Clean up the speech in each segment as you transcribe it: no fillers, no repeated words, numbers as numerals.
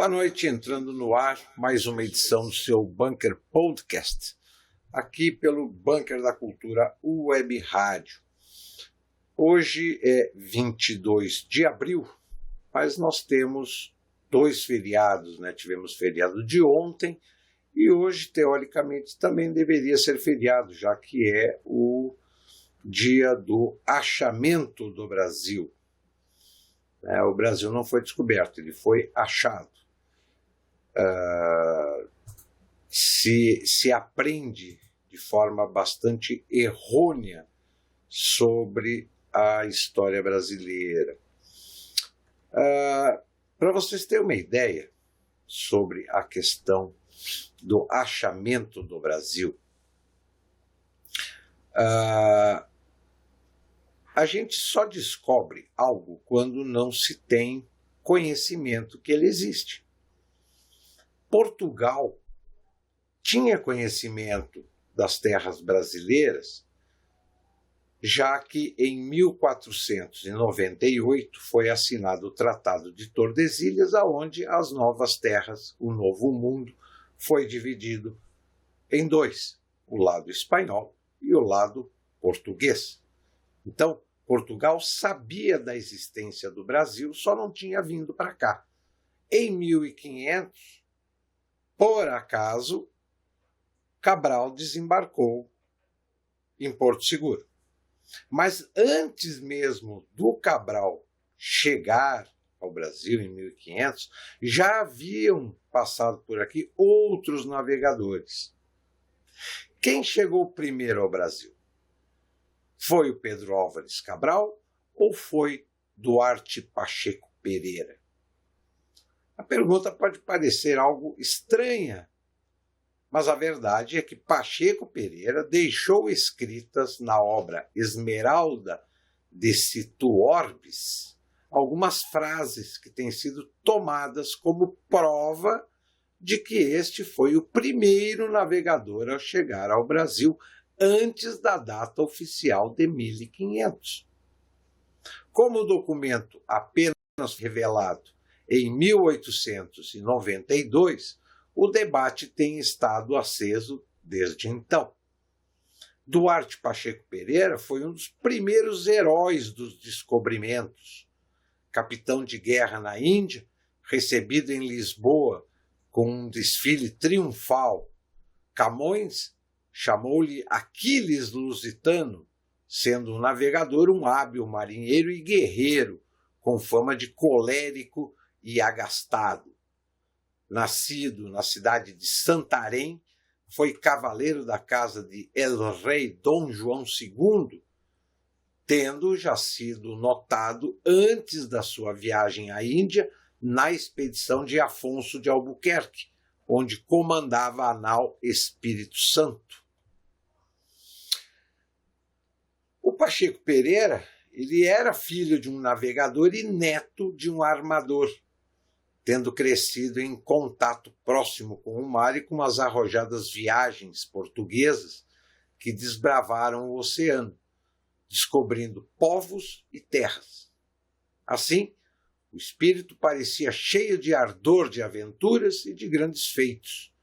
Boa noite, entrando no ar, mais uma edição do seu Bunker Podcast, aqui pelo Bunker da Cultura Web Rádio. Hoje é 22 de abril, mas nós temos dois feriados, né? Tivemos feriado de ontem e hoje, teoricamente, também deveria ser feriado, já que é o dia do achamento do Brasil. O Brasil não foi descoberto, ele foi achado. Se aprende de forma bastante errônea sobre a história brasileira. Para vocês terem uma ideia sobre a questão do achamento do Brasil, a gente só descobre algo quando não se tem conhecimento que ele existe. Portugal tinha conhecimento das terras brasileiras, já que em 1498 foi assinado o Tratado de Tordesilhas, onde as novas terras, o Novo Mundo, foi dividido em dois, o lado espanhol e o lado português. Então, Portugal sabia da existência do Brasil, só não tinha vindo para cá. Em 1500, por acaso, Cabral desembarcou em Porto Seguro. Mas antes mesmo do Cabral chegar ao Brasil, em 1500, já haviam passado por aqui outros navegadores. Quem chegou primeiro ao Brasil? Foi o Pedro Álvares Cabral ou foi Duarte Pacheco Pereira? A pergunta pode parecer algo estranha, mas a verdade é que Pacheco Pereira deixou escritas na obra Esmeralda de Situ Orbis algumas frases que têm sido tomadas como prova de que este foi o primeiro navegador a chegar ao Brasil antes da data oficial de 1500. Como o documento apenas revelado em 1892, o debate tem estado aceso desde então. Duarte Pacheco Pereira foi um dos primeiros heróis dos descobrimentos. Capitão de guerra na Índia, recebido em Lisboa com um desfile triunfal. Camões chamou-lhe Aquiles Lusitano, sendo um navegador um hábil marinheiro e guerreiro, com fama de colérico e agastado. Nascido na cidade de Santarém, foi cavaleiro da casa de El-Rei Dom João II, tendo já sido notado antes da sua viagem à Índia na expedição de Afonso de Albuquerque, onde comandava a nau Espírito Santo. O Pacheco Pereira, ele era filho de um navegador e neto de um armador, tendo crescido em contato próximo com o mar e com as arrojadas viagens portuguesas que desbravaram o oceano, descobrindo povos e terras. Assim, o espírito parecia cheio de ardor de aventuras e de grandes feitos,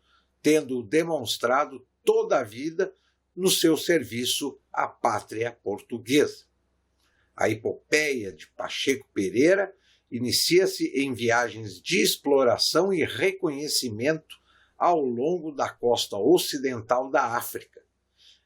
tendo demonstrado toda a vida no seu serviço à pátria portuguesa. A epopeia de Pacheco Pereira inicia-se em viagens de exploração e reconhecimento ao longo da costa ocidental da África.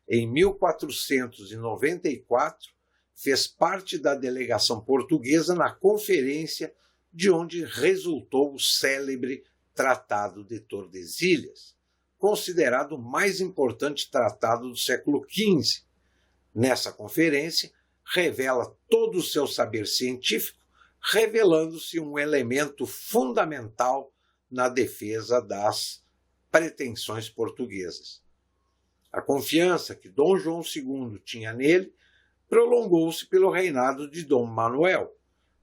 Em 1494, fez parte da delegação portuguesa na conferência de onde resultou o célebre Tratado de Tordesilhas, considerado o mais importante tratado do século XV. Nessa conferência, revela todo o seu saber científico, revelando-se um elemento fundamental na defesa das pretensões portuguesas. A confiança que Dom João II tinha nele prolongou-se pelo reinado de Dom Manuel,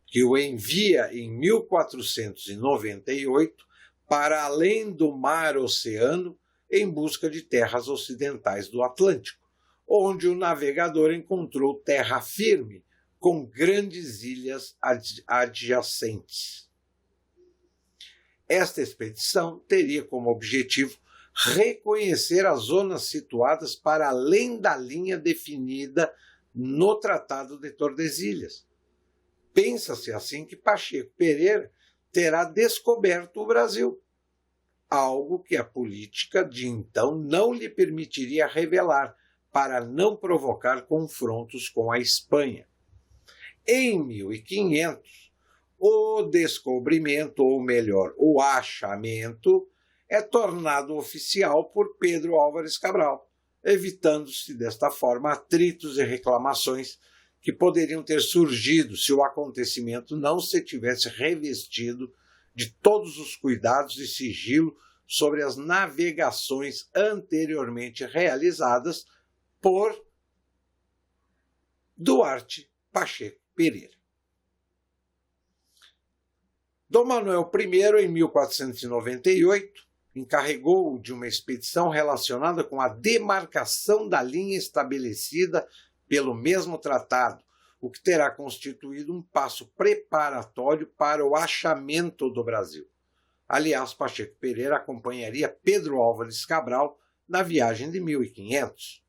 que o envia em 1498 para além do mar-oceano em busca de terras ocidentais do Atlântico, onde o navegador encontrou terra firme com grandes ilhas adjacentes. Esta expedição teria como objetivo reconhecer as zonas situadas para além da linha definida no Tratado de Tordesilhas. Pensa-se assim que Pacheco Pereira terá descoberto o Brasil, algo que a política de então não lhe permitiria revelar, para não provocar confrontos com a Espanha. Em 1500, o descobrimento, ou melhor, o achamento, é tornado oficial por Pedro Álvares Cabral, evitando-se desta forma atritos e reclamações que poderiam ter surgido se o acontecimento não se tivesse revestido de todos os cuidados e sigilo sobre as navegações anteriormente realizadas por Duarte Pacheco Pereira. Dom Manuel I, em 1498, encarregou de uma expedição relacionada com a demarcação da linha estabelecida pelo mesmo tratado, o que terá constituído um passo preparatório para o achamento do Brasil. Aliás, Pacheco Pereira acompanharia Pedro Álvares Cabral na viagem de 1500.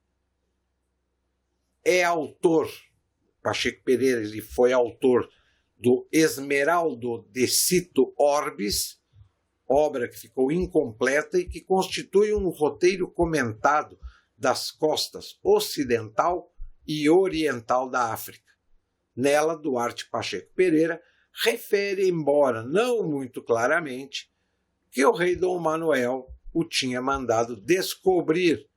Pacheco Pereira ele foi autor do Esmeraldo de Cito Orbis, obra que ficou incompleta e que constitui um roteiro comentado das costas ocidental e oriental da África. Nela, Duarte Pacheco Pereira refere, embora não muito claramente, que o rei Dom Manuel o tinha mandado descobrir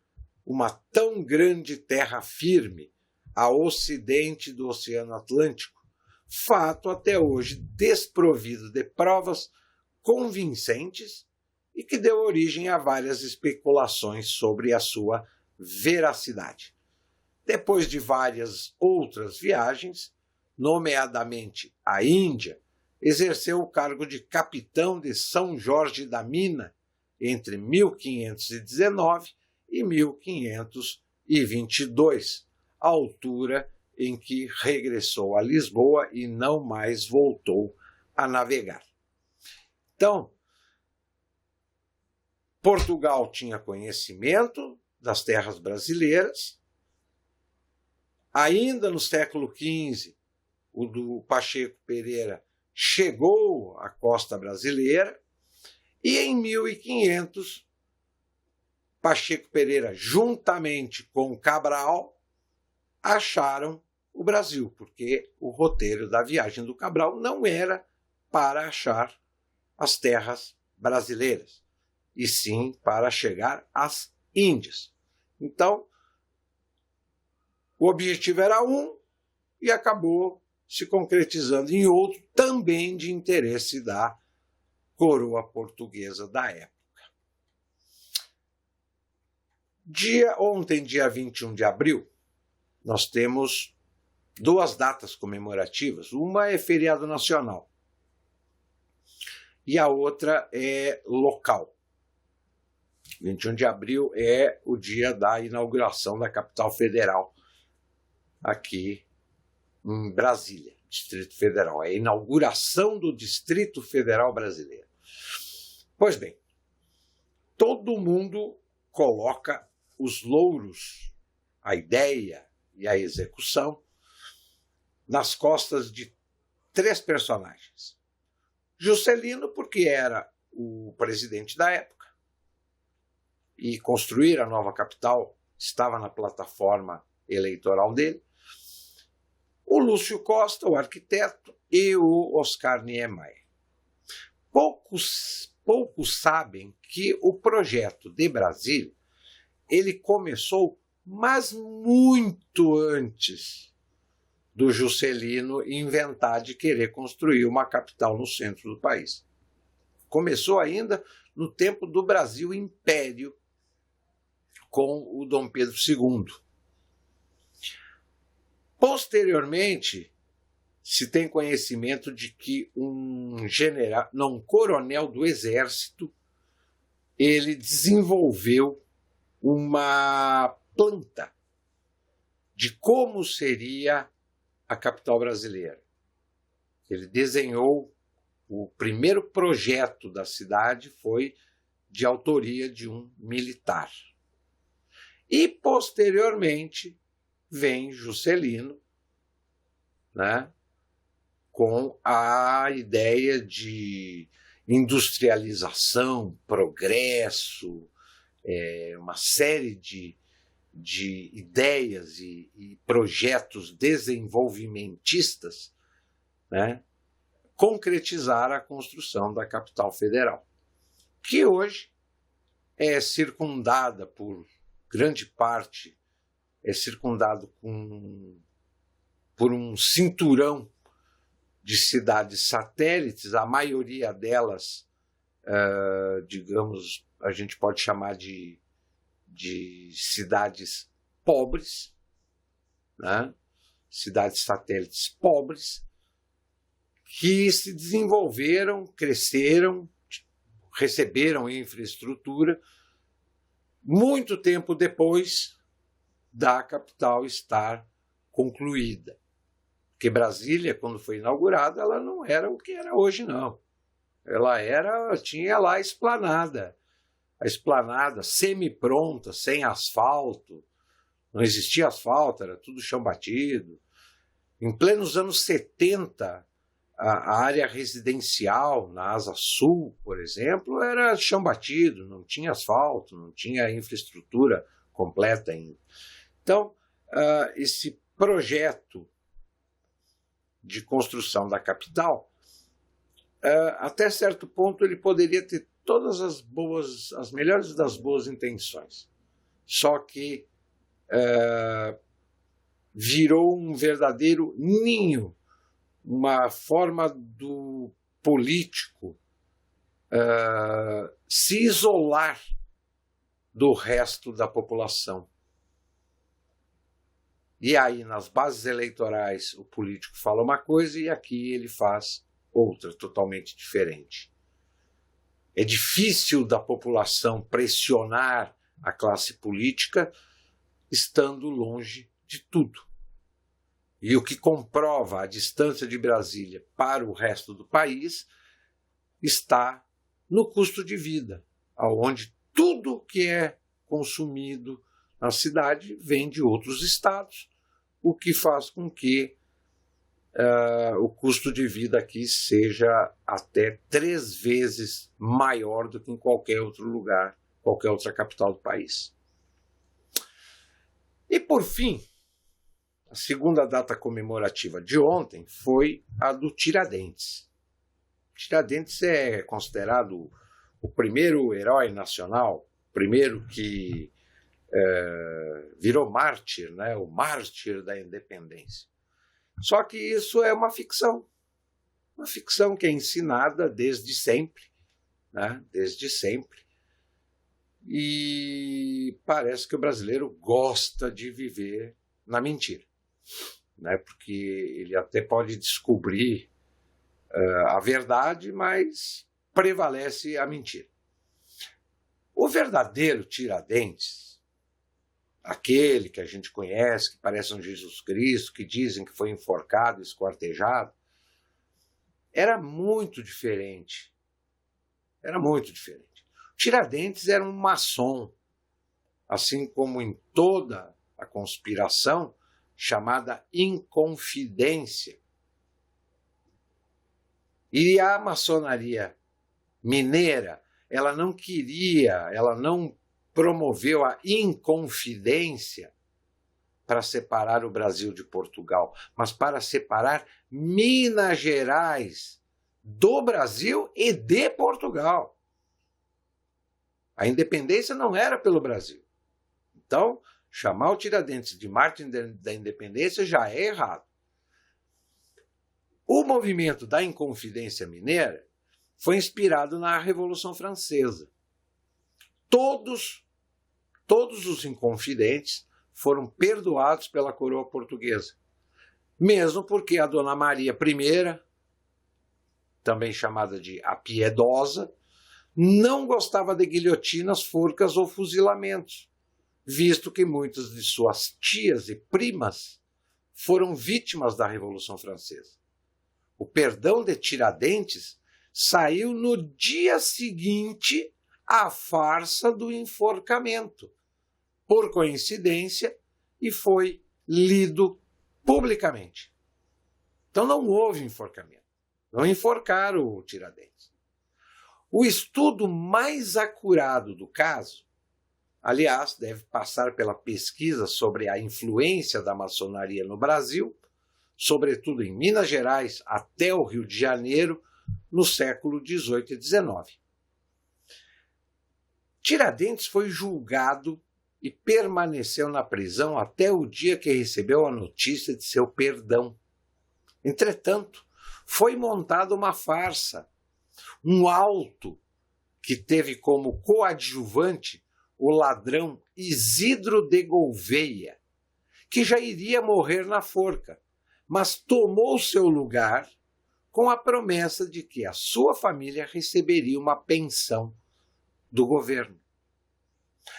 uma tão grande terra firme a ocidente do Oceano Atlântico, fato até hoje desprovido de provas convincentes e que deu origem a várias especulações sobre a sua veracidade. Depois de várias outras viagens, nomeadamente à Índia, exerceu o cargo de capitão de São Jorge da Mina entre 1519 e 1522, altura em que regressou a Lisboa e não mais voltou a navegar. Então, Portugal tinha conhecimento das terras brasileiras. Ainda no século XV, o do Pacheco Pereira chegou à costa brasileira e em 1500, Pacheco Pereira, juntamente com Cabral, acharam o Brasil, porque o roteiro da viagem do Cabral não era para achar as terras brasileiras, e sim para chegar às Índias. Então, o objetivo era um e acabou se concretizando em outro, também de interesse da coroa portuguesa da época. Ontem, dia 21 de abril, nós temos duas datas comemorativas. Uma é feriado nacional e a outra é local. 21 de abril é o dia da inauguração da capital federal aqui em Brasília, Distrito Federal. É a inauguração do Distrito Federal brasileiro. Pois bem, todo mundo coloca os louros, a ideia e a execução nas costas de três personagens. Juscelino, porque era o presidente da época, e construir a nova capital estava na plataforma eleitoral dele. O Lúcio Costa, o arquiteto, e o Oscar Niemeyer. Poucos sabem que o projeto de Brasília ele começou, mas muito antes do Juscelino inventar de querer construir uma capital no centro do país. Começou ainda no tempo do Brasil Império, com o Dom Pedro II. Posteriormente, se tem conhecimento de que um coronel do exército, ele desenvolveu uma planta de como seria a capital brasileira. Ele desenhou O primeiro projeto da cidade foi de autoria de um militar. E, posteriormente, vem Juscelino, né, com a ideia de industrialização, progresso, uma série de ideias e projetos desenvolvimentistas, né, concretizaram a construção da capital federal, que hoje é circundada por grande parte, por um cinturão de cidades satélites, a maioria delas, digamos, a gente pode chamar de cidades pobres, né? Cidades satélites pobres, que se desenvolveram, cresceram, receberam infraestrutura muito tempo depois da capital estar concluída. Porque Brasília, quando foi inaugurada, ela não era o que era hoje, não. Tinha lá a esplanada semi-pronta, sem asfalto. Não existia asfalto, era tudo chão batido. Em plenos anos 70, a área residencial na Asa Sul, por exemplo, era chão batido, não tinha asfalto, não tinha infraestrutura completa ainda. Então, esse projeto de construção da capital, até certo ponto ele poderia ter todas as melhores das boas intenções. Só que virou um verdadeiro ninho, uma forma do político se isolar do resto da população. E aí, nas bases eleitorais, o político fala uma coisa e aqui ele faz outra, totalmente diferente. É difícil da população pressionar a classe política estando longe de tudo. E o que comprova a distância de Brasília para o resto do país está no custo de vida, onde tudo que é consumido na cidade vem de outros estados, o que faz com que o custo de vida aqui seja até 3 vezes maior do que em qualquer outro lugar, qualquer outra capital do país. E, por fim, a segunda data comemorativa de ontem foi a do Tiradentes. Tiradentes é considerado o primeiro herói nacional, o primeiro que virou mártir, né? O mártir da independência. Só que isso é uma ficção que é ensinada desde sempre, né? Desde sempre. E parece que o brasileiro gosta de viver na mentira, né? Porque ele até pode descobrir a verdade, mas prevalece a mentira. O verdadeiro Tiradentes, aquele que a gente conhece, que parece um Jesus Cristo, que dizem que foi enforcado, esquartejado, era muito diferente. Era muito diferente. O Tiradentes era um maçom, assim como em toda a conspiração chamada Inconfidência. E a maçonaria mineira, ela não promoveu a Inconfidência para separar o Brasil de Portugal, mas para separar Minas Gerais do Brasil e de Portugal. A independência não era pelo Brasil. Então, chamar o Tiradentes de mártir da independência já é errado. O movimento da Inconfidência Mineira foi inspirado na Revolução Francesa. Todos os inconfidentes foram perdoados pela coroa portuguesa, mesmo porque a Dona Maria I, também chamada de a Piedosa, não gostava de guilhotinas, forcas ou fuzilamentos, visto que muitas de suas tias e primas foram vítimas da Revolução Francesa. O perdão de Tiradentes saiu no dia seguinte à farsa do enforcamento, por coincidência, e foi lido publicamente. Então não houve enforcamento. Não enforcaram o Tiradentes. O estudo mais acurado do caso, aliás, deve passar pela pesquisa sobre a influência da maçonaria no Brasil, sobretudo em Minas Gerais até o Rio de Janeiro, no século XVIII e XIX. Tiradentes foi julgado e permaneceu na prisão até o dia que recebeu a notícia de seu perdão. Entretanto, foi montada uma farsa, um auto que teve como coadjuvante o ladrão Isidro de Gouveia, que já iria morrer na forca, mas tomou seu lugar com a promessa de que a sua família receberia uma pensão do governo.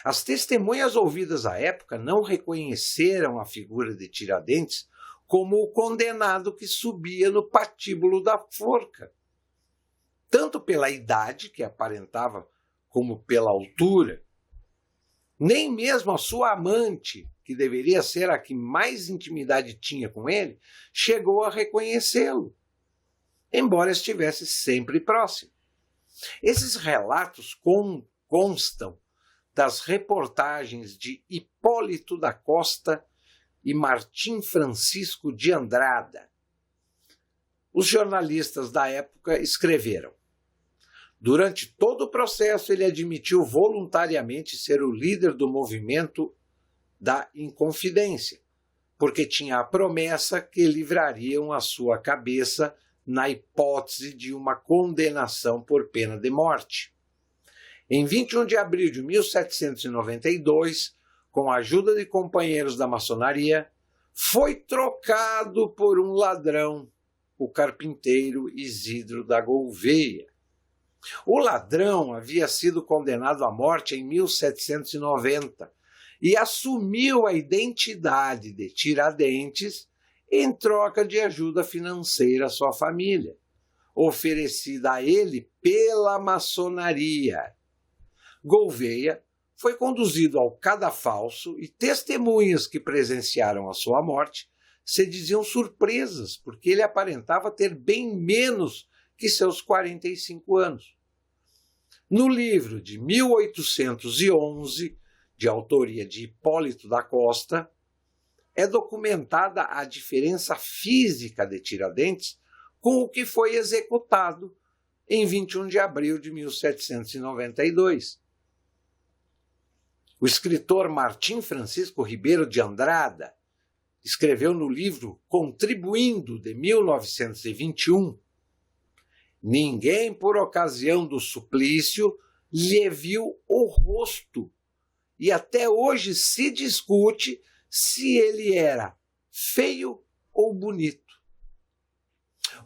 As testemunhas ouvidas à época não reconheceram a figura de Tiradentes como o condenado que subia no patíbulo da forca, tanto pela idade, que aparentava, como pela altura. Nem mesmo a sua amante, que deveria ser a que mais intimidade tinha com ele, chegou a reconhecê-lo, embora estivesse sempre próximo. Esses relatos constam das reportagens de Hipólito da Costa e Martim Francisco de Andrada. Os jornalistas da época escreveram: durante todo o processo ele admitiu voluntariamente ser o líder do movimento da Inconfidência, porque tinha a promessa que livrariam a sua cabeça na hipótese de uma condenação por pena de morte. Em 21 de abril de 1792, com a ajuda de companheiros da maçonaria, foi trocado por um ladrão, o carpinteiro Isidro da Gouveia. O ladrão havia sido condenado à morte em 1790 e assumiu a identidade de Tiradentes em troca de ajuda financeira à sua família, oferecida a ele pela maçonaria. Gouveia foi conduzido ao cadafalso e testemunhas que presenciaram a sua morte se diziam surpresas, porque ele aparentava ter bem menos que seus 45 anos. No livro de 1811, de autoria de Hipólito da Costa, é documentada a diferença física de Tiradentes com o que foi executado em 21 de abril de 1792. O escritor Martim Francisco Ribeiro de Andrada escreveu no livro Contribuindo, de 1921, ninguém, por ocasião do suplício, lhe viu o rosto, e até hoje se discute se ele era feio ou bonito.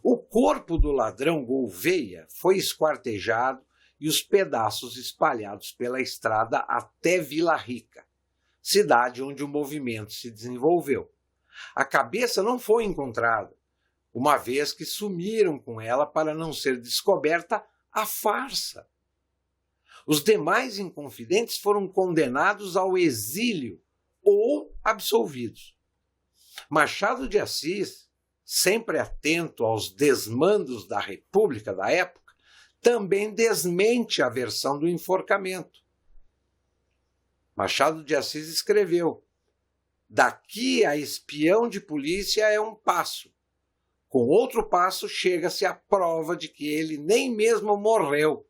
O corpo do ladrão Gouveia foi esquartejado e os pedaços espalhados pela estrada até Vila Rica, cidade onde o movimento se desenvolveu. A cabeça não foi encontrada, uma vez que sumiram com ela para não ser descoberta a farsa. Os demais inconfidentes foram condenados ao exílio ou absolvidos. Machado de Assis, sempre atento aos desmandos da República da época, também desmente a versão do enforcamento. Machado de Assis escreveu: daqui a espião de polícia é um passo. Com outro passo chega-se à prova de que ele nem mesmo morreu.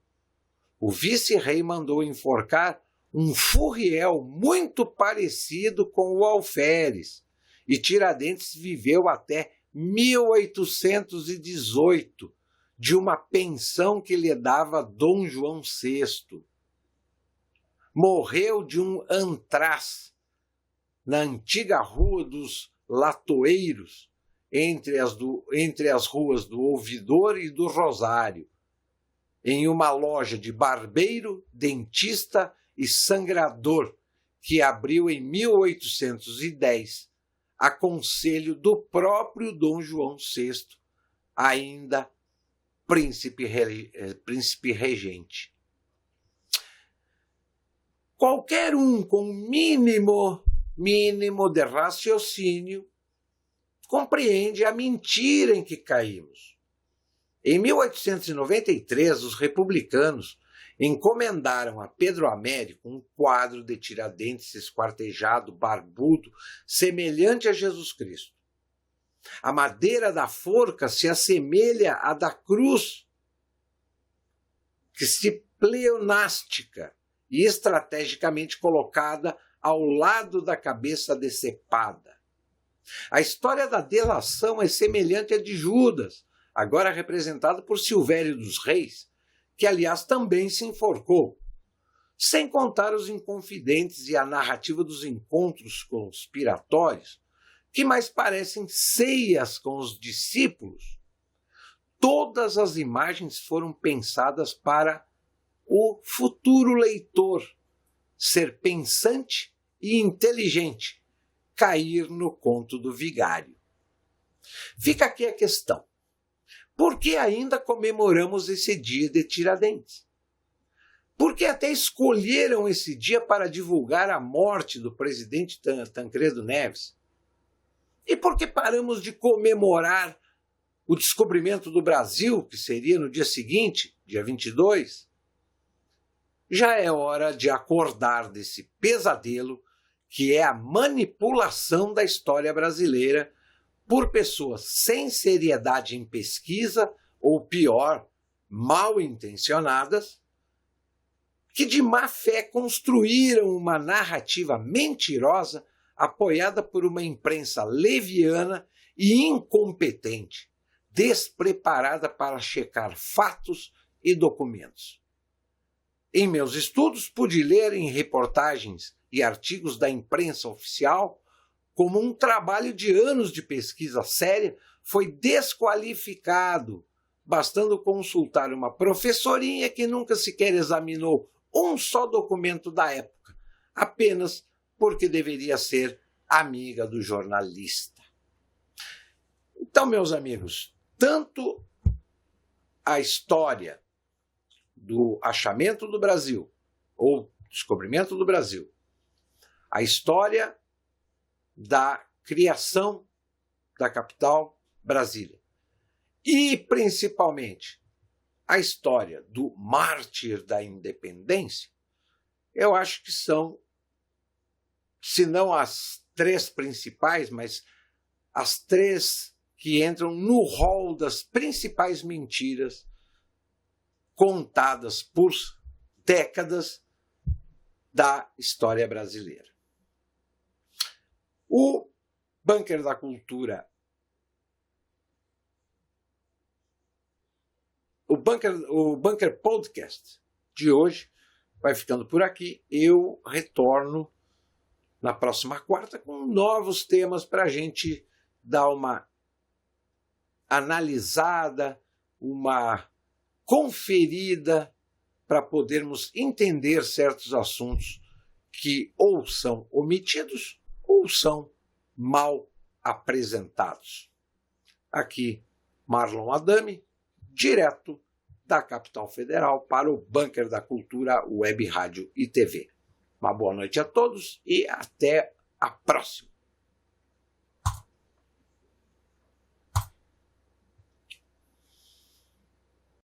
O vice-rei mandou enforcar um furriel muito parecido com o alferes, e Tiradentes viveu até 1818, de uma pensão que lhe dava Dom João VI. Morreu de um antraz na antiga Rua dos Latoeiros, entre as ruas do Ouvidor e do Rosário, em uma loja de barbeiro, dentista e sangrador que abriu em 1810, a conselho do próprio Dom João VI, ainda príncipe regente. Qualquer um com mínimo de raciocínio compreende a mentira em que caímos. Em 1893, os republicanos encomendaram a Pedro Américo um quadro de Tiradentes esquartejado, barbudo, semelhante a Jesus Cristo. A madeira da forca se assemelha à da cruz, que se pleonástica e estrategicamente colocada ao lado da cabeça decepada. A história da delação é semelhante à de Judas, agora representado por Silvério dos Reis, que aliás também se enforcou. Sem contar os inconfidentes e a narrativa dos encontros conspiratórios, que mais parecem ceias com os discípulos. Todas as imagens foram pensadas para o futuro leitor ser pensante e inteligente, cair no conto do vigário. Fica aqui a questão. Por que ainda comemoramos esse dia de Tiradentes? Por que até escolheram esse dia para divulgar a morte do presidente Tancredo Neves? E por que paramos de comemorar o descobrimento do Brasil, que seria no dia seguinte, dia 22? Já é hora de acordar desse pesadelo que é a manipulação da história brasileira por pessoas sem seriedade em pesquisa, ou pior, mal intencionadas, que de má fé construíram uma narrativa mentirosa apoiada por uma imprensa leviana e incompetente, despreparada para checar fatos e documentos. Em meus estudos, pude ler em reportagens e artigos da imprensa oficial como um trabalho de anos de pesquisa séria foi desqualificado, bastando consultar uma professorinha que nunca sequer examinou um só documento da época, apenas porque deveria ser amiga do jornalista. Então, meus amigos, tanto a história do achamento do Brasil, ou descobrimento do Brasil, a história da criação da capital, Brasília, e principalmente a história do mártir da independência, eu acho que são, se não as três principais, mas as três que entram no rol das principais mentiras contadas por décadas da história brasileira. O Bunker da Cultura, o Bunker Podcast de hoje vai ficando por aqui. Eu retorno na próxima quarta com novos temas para a gente dar uma analisada, uma conferida para podermos entender certos assuntos que ou são omitidos ou são mal apresentados. Aqui, Marlon Adami, direto da Capital Federal para o Bunker da Cultura Web Rádio e TV. Uma boa noite a todos e até a próxima.